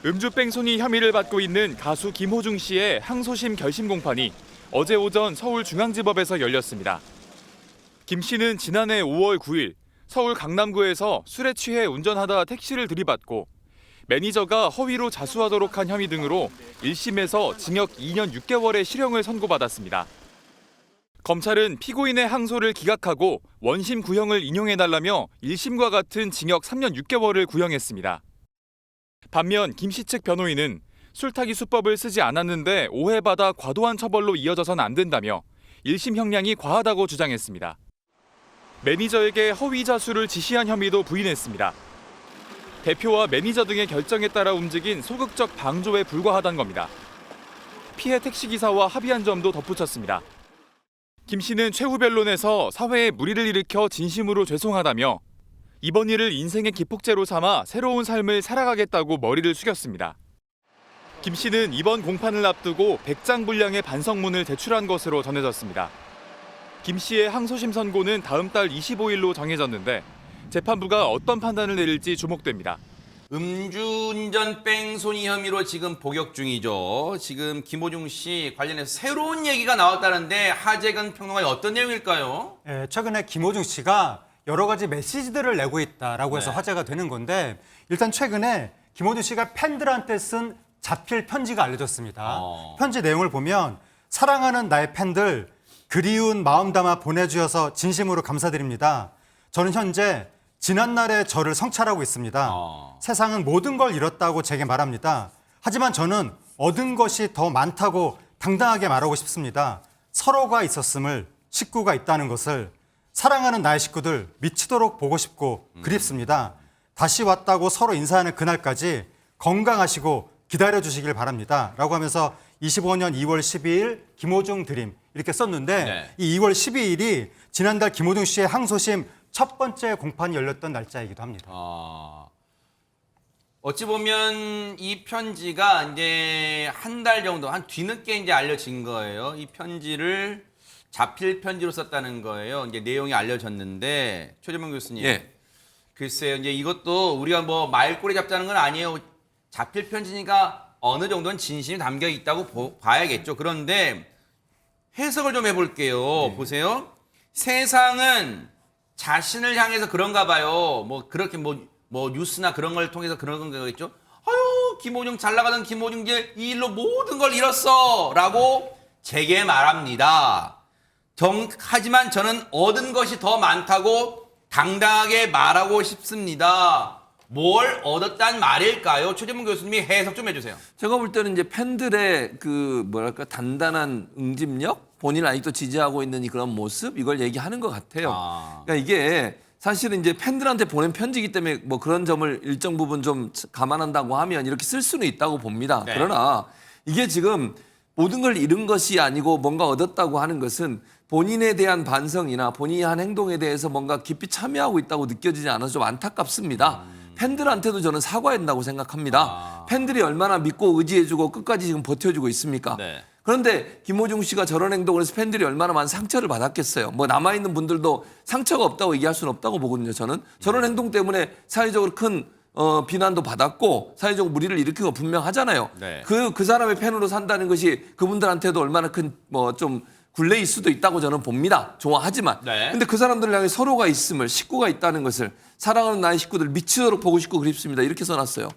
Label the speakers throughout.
Speaker 1: 음주 뺑소니 혐의를 받고 있는 가수 김호중 씨의 항소심 결심 공판이 어제 오전 서울중앙지법에서 열렸습니다. 김 씨는 지난해 5월 9일 서울 강남구에서 술에 취해 운전하다 택시를 들이받고 매니저가 허위로 자수하도록 한 혐의 등으로 1심에서 징역 2년 6개월의 실형을 선고받았습니다. 검찰은 피고인의 항소를 기각하고 원심 구형을 인용해달라며 1심과 같은 징역 3년 6개월을 구형했습니다. 반면 김 씨 측 변호인은 술타기 수법을 쓰지 않았는데 오해받아 과도한 처벌로 이어져선 안 된다며 1심 형량이 과하다고 주장했습니다. 매니저에게 허위 자수를 지시한 혐의도 부인했습니다. 대표와 매니저 등의 결정에 따라 움직인 소극적 방조에 불과하다는 겁니다. 피해 택시기사와 합의한 점도 덧붙였습니다. 김 씨는 최후 변론에서 사회에 무리를 일으켜 진심으로 죄송하다며 이번 일을 인생의 기폭제로 삼아 새로운 삶을 살아가겠다고 머리를 숙였습니다. 김 씨는 이번 공판을 앞두고 100장 분량의 반성문을 제출한 것으로 전해졌습니다. 김 씨의 항소심 선고는 다음 달 25일로 정해졌는데 재판부가 어떤 판단을 내릴지 주목됩니다.
Speaker 2: 음주운전 뺑소니 혐의로 지금 복역 중이죠. 지금 김호중 씨 관련해서 새로운 얘기가 나왔다는데 하재근 평론가의 어떤 내용일까요?
Speaker 3: 최근에 김호중 씨가 여러 가지 메시지들을 내고 있다라고 해서 화제가 되는 건데 일단 최근에 김호중 씨가 팬들한테 쓴 자필 편지가 알려졌습니다. 편지 내용을 보면 사랑하는 나의 팬들 그리운 마음 담아 보내주셔서 진심으로 감사드립니다. 저는 현재 지난날의 저를 성찰하고 있습니다. 세상은 모든 걸 잃었다고 제게 말합니다. 하지만 저는 얻은 것이 더 많다고 당당하게 말하고 싶습니다. 서로가 있었음을, 식구가 있다는 것을 사랑하는 나의 식구들 미치도록 보고 싶고 그립습니다. 다시 왔다고 서로 인사하는 그날까지 건강하시고 기다려주시길 바랍니다. 라고 하면서 25년 2월 12일 김호중 드림 이렇게 썼는데 이 2월 12일이 지난달 김호중 씨의 항소심 첫 번째 공판이 열렸던 날짜이기도 합니다.
Speaker 2: 어찌 보면 이 편지가 이제 한 달 정도, 한 뒤늦게 이제 알려진 거예요. 이 편지를 자필 편지로 썼다는 거예요. 이제 내용이 알려졌는데 최재명 교수님. 글쎄요, 이제 이것도 우리가 뭐 말꼬리 잡자는 건 아니에요. 자필 편지니까 어느 정도는 진심이 담겨 있다고 봐야겠죠. 그런데 해석을 좀 해볼게요. 보세요. 세상은 자신을 향해서 그런가 봐요. 뭐 그렇게 뭐 뉴스나 그런 걸 통해서 그런 거겠죠. 아유, 김호중 잘 나가던 김호중 이제 이 일로 모든 걸 잃었어라고 제게 말합니다. 하지만 저는 얻은 것이 더 많다고 당당하게 말하고 싶습니다. 뭘 얻었단 말일까요? 최재문 교수님이 해석 좀 해주세요.
Speaker 4: 제가 볼 때는 이제 팬들의 그 뭐랄까 단단한 응집력, 본인을 아직도 지지하고 있는 이 그런 모습 이걸 얘기하는 것 같아요. 그러니까 이게 사실은 이제 팬들한테 보낸 편지이기 때문에 뭐 그런 점을 일정 부분 좀 감안한다고 하면 이렇게 쓸 수는 있다고 봅니다. 그러나 이게 지금 모든 걸 잃은 것이 아니고 뭔가 얻었다고 하는 것은 본인에 대한 반성이나 본인이 한 행동에 대해서 뭔가 깊이 참여하고 있다고 느껴지지 않아서 좀 안타깝습니다. 팬들한테도 저는 사과해야 된다고 생각합니다. 팬들이 얼마나 믿고 의지해주고 끝까지 지금 버텨주고 있습니까? 그런데 김호중 씨가 저런 행동을 해서 팬들이 얼마나 많은 상처를 받았겠어요. 뭐 남아있는 분들도 상처가 없다고 얘기할 수는 없다고 보거든요. 저는 저런 행동 때문에 사회적으로 큰 비난도 받았고 사회적 무리를 일으킨 건 분명하잖아요. 그 사람의 팬으로 산다는 것이 그분들한테도 얼마나 큰 좀 굴레일 수도 있다고 저는 봅니다. 좋아하지만. 근데 그 사람들을 향해 서로가 있음을, 식구가 있다는 것을 사랑하는 나의 식구들 미치도록 보고 싶고 그립습니다. 이렇게 써놨어요.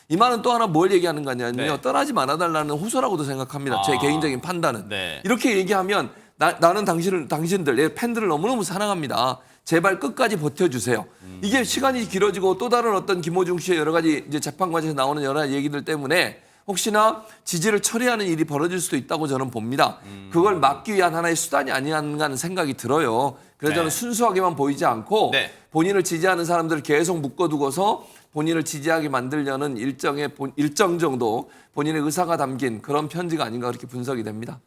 Speaker 4: 이 말은 또 하나 뭘 얘기하는 거냐면요. 떠나지 말아달라는 호소라고도 생각합니다. 제 개인적인 판단은. 이렇게 얘기하면 나는 당신들, 팬들을 너무너무 사랑합니다. 제발 끝까지 버텨주세요. 이게 시간이 길어지고 또 다른 어떤 김호중 씨의 여러 가지 이제 재판 과정에서 나오는 여러 가지 얘기들 때문에 혹시나 지지를 처리하는 일이 벌어질 수도 있다고 저는 봅니다. 그걸 막기 위한 하나의 수단이 아니었는가 하는 생각이 들어요. 그래서 저는 순수하게만 보이지 않고 본인을 지지하는 사람들을 계속 묶어두고서 본인을 지지하게 만들려는 일정 정도 본인의 의사가 담긴 그런 편지가 아닌가 그렇게 분석이 됩니다.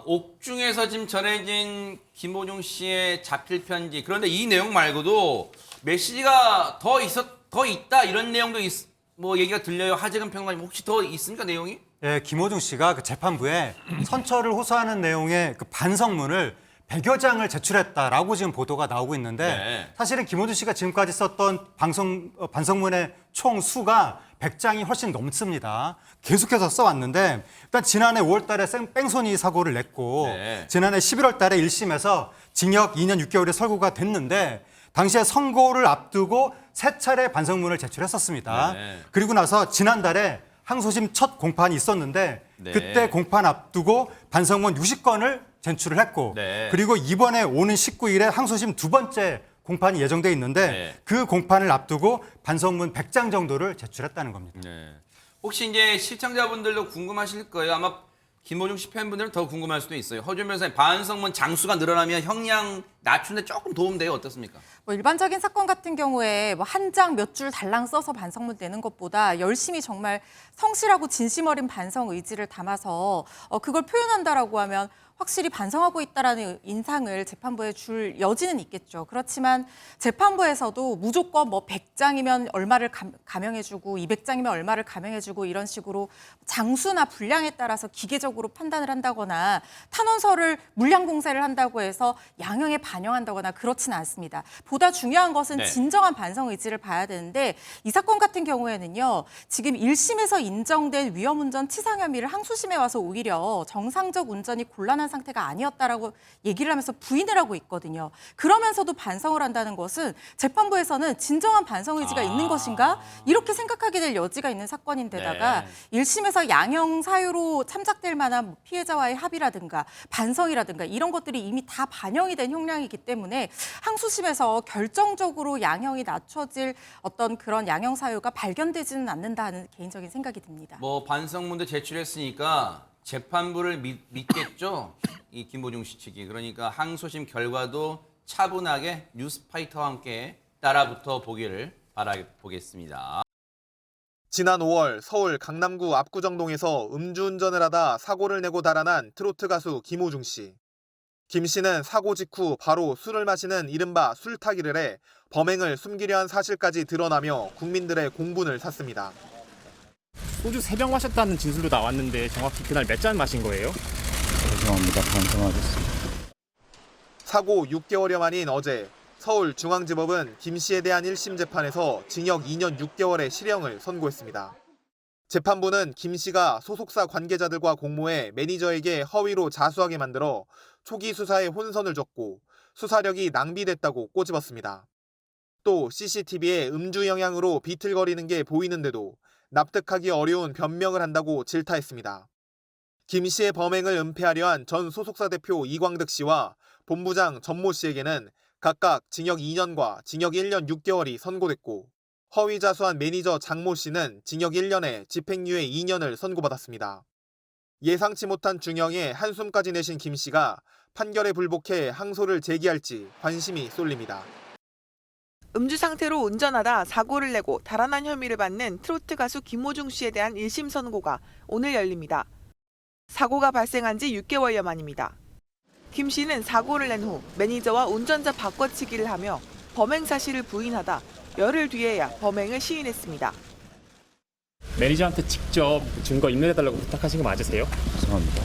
Speaker 2: 옥중에서 지금 전해진 김호중 씨의 자필 편지. 그런데 이 내용 말고도 메시지가 더 있다 이런 내용도 뭐 얘기가 들려요. 하재근 평론가님 혹시 더 있습니까 내용이?
Speaker 3: 김호중 씨가 그 재판부에 선처를 호소하는 내용의 그 반성문을 100여 장을 제출했다라고 지금 보도가 나오고 있는데 사실은 김호중 씨가 지금까지 썼던 반성문의 총 수가 100장이 훨씬 넘습니다. 계속해서 써왔는데 일단 지난해 5월 달에 뺑소니 사고를 냈고
Speaker 2: 네.
Speaker 3: 지난해 11월 달에 1심에서 징역 2년 6개월의 선고가 됐는데 당시에 선고를 앞두고 3차례 반성문을 제출했었습니다.
Speaker 2: 네.
Speaker 3: 그리고 나서 지난달에 항소심 첫 공판이 있었는데
Speaker 2: 네.
Speaker 3: 그때 공판 앞두고 반성문 60건을 제출을 했고
Speaker 2: 네.
Speaker 3: 그리고 이번에 오는 19일에 항소심 두 번째 공판이 예정돼 있는데
Speaker 2: 네.
Speaker 3: 그 공판을 앞두고 반성문 100장 정도를 제출했다는 겁니다.
Speaker 2: 네. 혹시 이제 시청자분들도 궁금하실 거예요. 아마 김호중 씨 팬분들은 더 궁금할 수도 있어요. 허준 변호사님, 반성문 장수가 늘어나면 형량 낮추는 데 조금 도움돼요. 어떻습니까?
Speaker 5: 뭐 일반적인 사건 같은 경우에 뭐 한 장 몇 줄 달랑 써서 반성문 내는 것보다 열심히 정말 성실하고 진심 어린 반성 의지를 담아서 그걸 표현한다라고 하면 확실히 반성하고 있다라는 인상을 재판부에 줄 여지는 있겠죠. 그렇지만 재판부에서도 무조건 뭐 100장이면 얼마를 감형해주고 200장이면 얼마를 감형해주고 이런 식으로 장수나 분량에 따라서 기계적으로 판단을 한다거나 탄원서를 물량 공세를 한다고 해서 양형에 반영한다거나 그렇지는 않습니다. 보다 중요한 것은
Speaker 2: 네.
Speaker 5: 진정한 반성 의지를 봐야 되는데 이 사건 같은 경우에는요. 지금 1심에서 인정된 위험운전 치상 혐의를 항소심에 와서 오히려 정상적 운전이 곤란한 상태가 아니었다라고 얘기를 하면서 부인을 하고 있거든요. 그러면서도 반성을 한다는 것은 재판부에서는 진정한 반성 의지가 있는 것인가? 이렇게 생각하게 될 여지가 있는 사건인데다가
Speaker 2: 네.
Speaker 5: 1심에서 양형 사유로 참작될 만한 피해자와의 합의라든가 반성이라든가 이런 것들이 이미 다 반영이 된 형량이기 때문에 항소심에서 결정적으로 양형이 낮춰질 어떤 그런 양형 사유가 발견되지는 않는다는 개인적인 생각이 듭니다.
Speaker 2: 뭐 반성문도 제출했으니까 재판부를 믿겠죠. 이 김호중 씨 측이. 그러니까 항소심 결과도 차분하게 뉴스파이터와 함께 따라붙어 보기를 바라보겠습니다.
Speaker 6: 지난 5월 서울 강남구 압구정동에서 음주운전을 하다 사고를 내고 달아난 트로트 가수 김호중 씨. 김 씨는 사고 직후 바로 술을 마시는 이른바 술타기를 해 범행을 숨기려 한 사실까지 드러나며 국민들의 공분을 샀습니다.
Speaker 7: 소주 3병 마셨다는 진술도 나왔는데 정확히 그날 몇 잔 마신 거예요?
Speaker 8: 죄송합니다. 반성하겠습니다.
Speaker 6: 사고 6개월여 만인 어제 서울중앙지법은 김 씨에 대한 1심 재판에서 징역 2년 6개월의 실형을 선고했습니다. 재판부는 김 씨가 소속사 관계자들과 공모해 매니저에게 허위로 자수하게 만들어 초기 수사에 혼선을 줬고 수사력이 낭비됐다고 꼬집었습니다. 또 CCTV에 음주 영향으로 비틀거리는 게 보이는데도 납득하기 어려운 변명을 한다고 질타했습니다. 김 씨의 범행을 은폐하려 한 전 소속사 대표 이광득 씨와 본부장 전모 씨에게는 각각 징역 2년과 징역 1년 6개월이 선고됐고 허위 자수한 매니저 장모 씨는 징역 1년에 집행유예 2년을 선고받았습니다. 예상치 못한 중형에 한숨까지 내신 김 씨가 판결에 불복해 항소를 제기할지 관심이 쏠립니다.
Speaker 9: 음주 상태로 운전하다 사고를 내고 달아난 혐의를 받는 트로트 가수 김호중 씨에 대한 1심 선고가 오늘 열립니다. 사고가 발생한 지 6개월여 만입니다. 김 씨는 사고를 낸 후 매니저와 운전자 바꿔치기를 하며 범행 사실을 부인하다 열흘 뒤에야 범행을 시인했습니다.
Speaker 7: 매니저한테 직접 증거 인멸해달라고 부탁하신 거 맞으세요?
Speaker 8: 죄송합니다.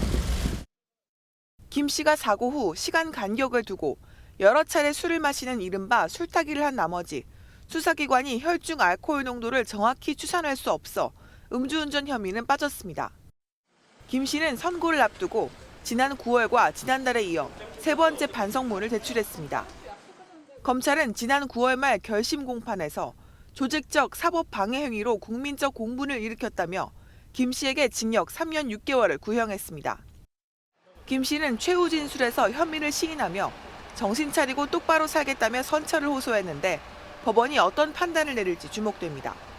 Speaker 9: 김 씨가 사고 후 시간 간격을 두고 여러 차례 술을 마시는 이른바 술타기를 한 나머지 수사기관이 혈중 알코올 농도를 정확히 추산할 수 없어 음주운전 혐의는 빠졌습니다. 김 씨는 선고를 앞두고 지난 9월과 지난달에 이어 세 번째 반성문을 제출했습니다. 검찰은 지난 9월 말 결심 공판에서 조직적 사법 방해 행위로 국민적 공분을 일으켰다며 김 씨에게 징역 3년 6개월을 구형했습니다. 김 씨는 최후 진술에서 혐의를 시인하며 정신 차리고 똑바로 살겠다며 선처를 호소했는데 법원이 어떤 판단을 내릴지 주목됩니다.